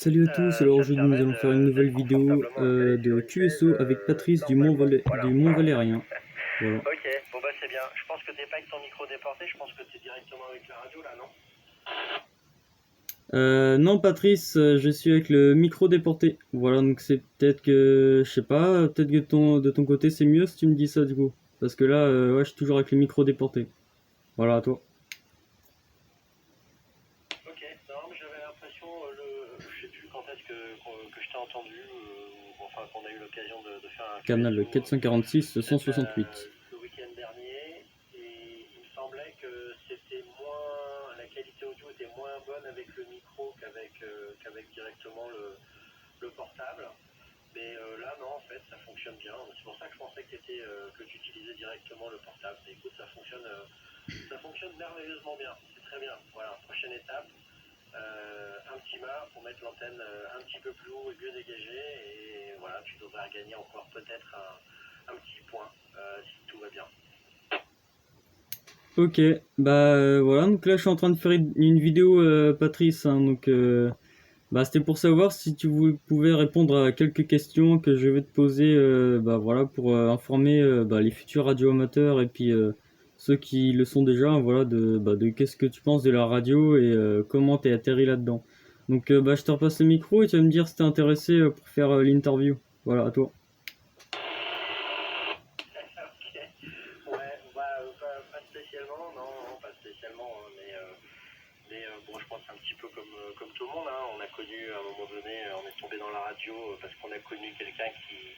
Salut à tous, alors Ça te aujourd'hui nous permet allons faire une nouvelle d'être vidéo confortablement installé sur de une chaise QSO avec Patrice normalement. Voilà. Du Mont Valérien. Voilà. Ok, bon bah c'est bien. Je pense que t'es pas avec ton micro déporté, je pense que t'es directement avec la radio là, non? Non Patrice, je suis avec le micro déporté. Voilà, donc c'est peut-être que, je sais pas, peut-être que de ton côté c'est mieux si tu me dis ça du coup. Parce que là, ouais, je suis toujours avec le micro déporté. Voilà, à toi. Ok, non mais j'avais l'impression, je sais plus quand est-ce que je t'ai entendu, ou enfin qu'on a eu l'occasion de faire un Canal QSO, 446 peut-être 168. le week-end dernier, et il me semblait que c'était moins, la qualité audio était moins bonne avec le micro qu'avec directement le portable. Mais là, non, en fait, ça fonctionne bien. C'est pour ça que je pensais que tu utilisais directement le portable. Et écoute, ça fonctionne merveilleusement bien. C'est très bien. Voilà, prochaine étape, un petit mât pour mettre l'antenne un petit peu plus haut et mieux dégagée. Et voilà, tu devrais regagner encore peut-être un petit point si tout va bien. Ok, bah voilà, donc là je suis en train de faire une vidéo Patrice, hein, donc bah, c'était pour savoir si pouvais répondre à quelques questions que je vais te poser bah, voilà, pour informer bah, les futurs radioamateurs et puis ceux qui le sont déjà, voilà, de qu'est-ce que tu penses de la radio et comment t'es atterri là-dedans. Donc bah, je te repasse le micro et tu vas me dire si t'es intéressé pour faire l'interview. Voilà, à toi. Ok. Ouais, bah, pas spécialement, non, non, pas spécialement, hein, mais bon, je pense un petit peu comme tout le monde, hein. On a connu à un moment donné, on est tombé dans la radio parce qu'on a connu quelqu'un qui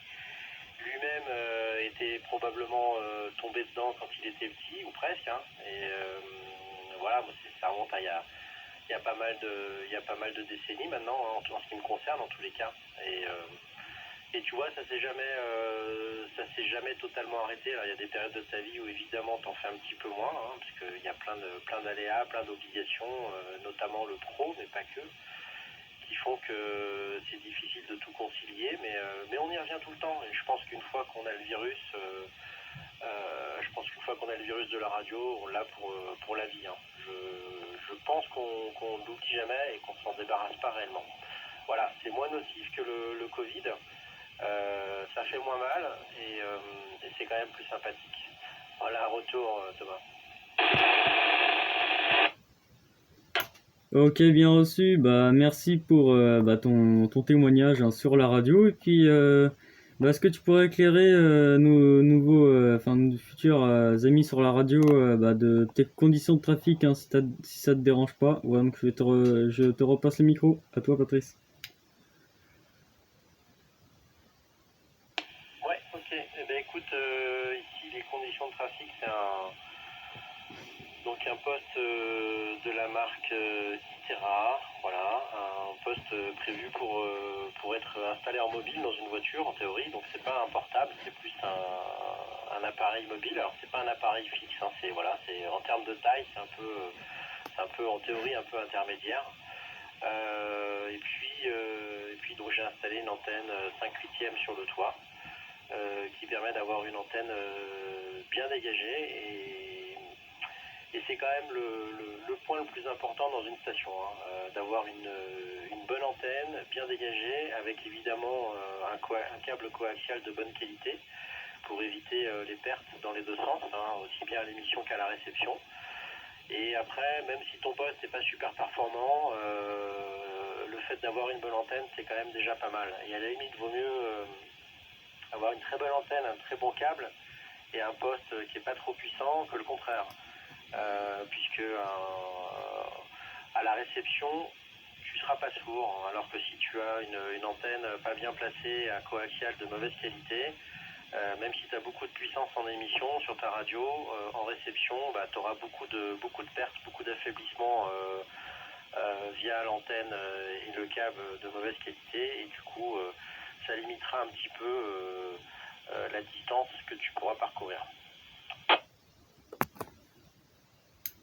lui-même était probablement tombé dedans quand il était petit, ou presque, hein. Et voilà, moi, ça remonte à il y a pas mal de décennies maintenant, hein, en ce qui me concerne, en tous les cas. Et tu vois, ça s'est jamais totalement arrêté. Alors, il y a des périodes de ta vie où évidemment t'en fais un petit peu moins, hein, parce qu'il y a plein d'aléas, plein d'obligations, notamment le pro, mais pas que, qui font que c'est difficile de tout concilier, mais on y revient tout le temps. Et je pense qu'une fois qu'on a le virus, de la radio, on l'a pour la vie, hein. Je pense qu'on ne l'oublie jamais et qu'on s'en débarrasse pas réellement. Voilà, c'est moins nocif que le Covid. Ça fait moins mal et c'est quand même plus sympathique. Voilà, retour Thomas. Ok, bien reçu. Bah, merci pour bah, ton témoignage hein, sur la radio. Et puis, bah, est-ce que tu pourrais éclairer nos nouveaux, enfin, nos futurs amis sur la radio bah, de tes conditions de trafic, hein, si ça te dérange pas. Ouais, donc je te repasse le micro. À toi, Patrice. Ouais, ok. Eh ben écoute, ici les conditions de trafic, donc un poste de la marque Itera, voilà, un poste prévu pour être installé en mobile dans une voiture en théorie. Donc c'est pas un portable, c'est plus un appareil mobile. Alors c'est pas un appareil fixe, hein, c'est en termes de taille, c'est un peu en théorie un peu intermédiaire. Et puis donc j'ai installé une antenne 5/8 sur le toit qui permet d'avoir une antenne bien dégagée et c'est quand même le point le plus important dans une station, hein, d'avoir une bonne antenne bien dégagée avec évidemment un câble coaxial de bonne qualité pour éviter les pertes dans les deux sens, hein, aussi bien à l'émission qu'à la réception. Et après, même si ton poste n'est pas super performant, le fait d'avoir une bonne antenne, c'est quand même déjà pas mal. Et à la limite, vaut mieux avoir une très bonne antenne, un très bon câble et un poste qui n'est pas trop puissant que le contraire. Puisque à la réception, tu ne seras pas sourd, hein, alors que si tu as une antenne pas bien placée, un coaxial de mauvaise qualité, même si tu as beaucoup de puissance en émission sur ta radio, en réception, bah, tu auras beaucoup de pertes, beaucoup d'affaiblissement via l'antenne et le câble de mauvaise qualité, et du coup, ça limitera un petit peu la distance que tu pourras parcourir.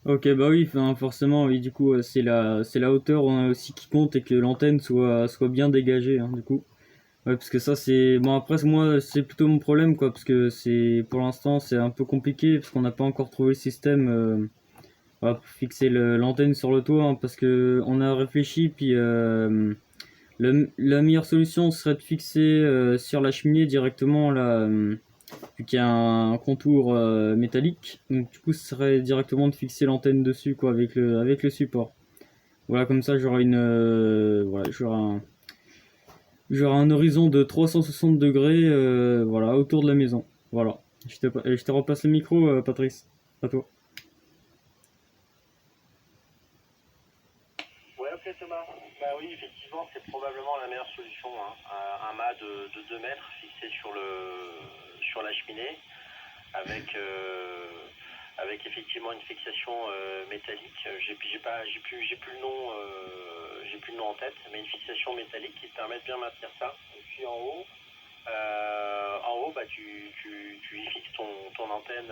Ok, bah oui, enfin, forcément, oui, du coup, c'est la hauteur aussi qui compte et que l'antenne soit bien dégagée, hein, du coup. Ouais, parce que ça c'est bon après moi c'est plutôt mon problème quoi parce que c'est pour l'instant c'est un peu compliqué parce qu'on n'a pas encore trouvé le système voilà, pour fixer l'antenne sur le toit hein, parce que on a réfléchi puis La meilleure solution serait de fixer sur la cheminée directement vu qu'il y a un contour métallique. Donc du coup, ce serait directement de fixer l'antenne dessus quoi, avec le support. Voilà, comme ça j'aurai voilà, j'aurai un horizon de 360 degrés voilà, autour de la maison. Voilà. Je te repasse le micro, Patrice. À toi. Ouais, ok Thomas. Bah oui, effectivement, c'est probablement la meilleure solution, hein. Un mât de 2 mètres fixé sur la cheminée avec effectivement une fixation métallique. J'ai plus le nom, j'ai plus le nom en tête, mais une fixation métallique qui te permet de bien maintenir ça. Et puis en haut, bah tu y fixes ton antenne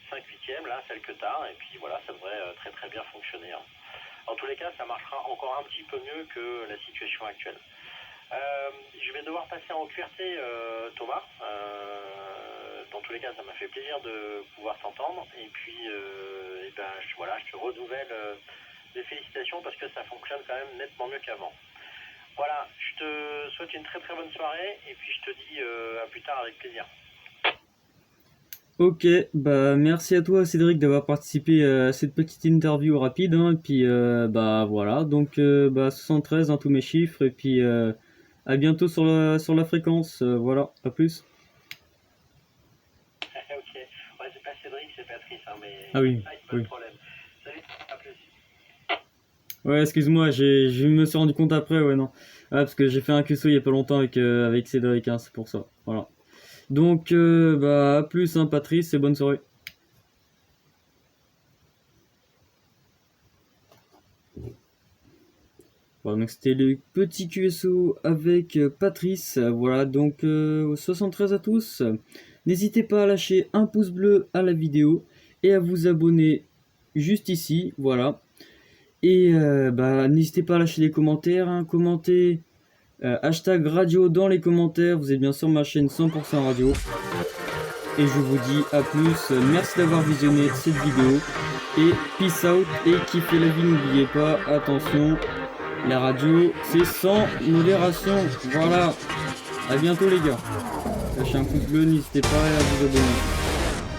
5/8, là, celle que tu as, et puis voilà, ça devrait très très bien fonctionner, hein. En tous les cas, ça marchera encore un petit peu mieux que la situation actuelle. Je vais devoir passer en QRT, Thomas. Dans tous les cas, ça m'a fait plaisir de pouvoir t'entendre. Et puis, voilà, je te renouvelle des félicitations parce que ça fonctionne quand même nettement mieux qu'avant. Voilà, je te souhaite une très très bonne soirée et puis je te dis à plus tard avec plaisir. Ok, bah merci à toi Cédric d'avoir participé à cette petite interview rapide, hein, et puis bah voilà, donc 73 dans tous mes chiffres, et puis à bientôt sur la fréquence, voilà, à plus. Ok, ouais, c'est pas Cédric, c'est Patrice, hein, mais Ah oui, pas de oui. problème. Salut, à plus. Ouais, excuse-moi, je me suis rendu compte après, ouais, non. Ouais, parce que j'ai fait un QSO il y a pas longtemps avec Cédric, hein, c'est pour ça, voilà. Donc, bah à plus, hein, Patrice, et bonne soirée. Voilà, donc c'était le petit QSO avec Patrice. Voilà, donc 73 à tous. N'hésitez pas à lâcher un pouce bleu à la vidéo et à vous abonner juste ici. Voilà. Et n'hésitez pas à lâcher des commentaires, hein, commentez hashtag radio dans les commentaires. Vous êtes bien sur ma chaîne 100% radio. Et je vous dis à plus. Merci d'avoir visionné cette vidéo. Et peace out et kiffez la vie. N'oubliez pas, attention. La radio, c'est sans modération. Voilà. À bientôt les gars. Lâchez un pouce bleu, n'hésitez pas à vous abonner.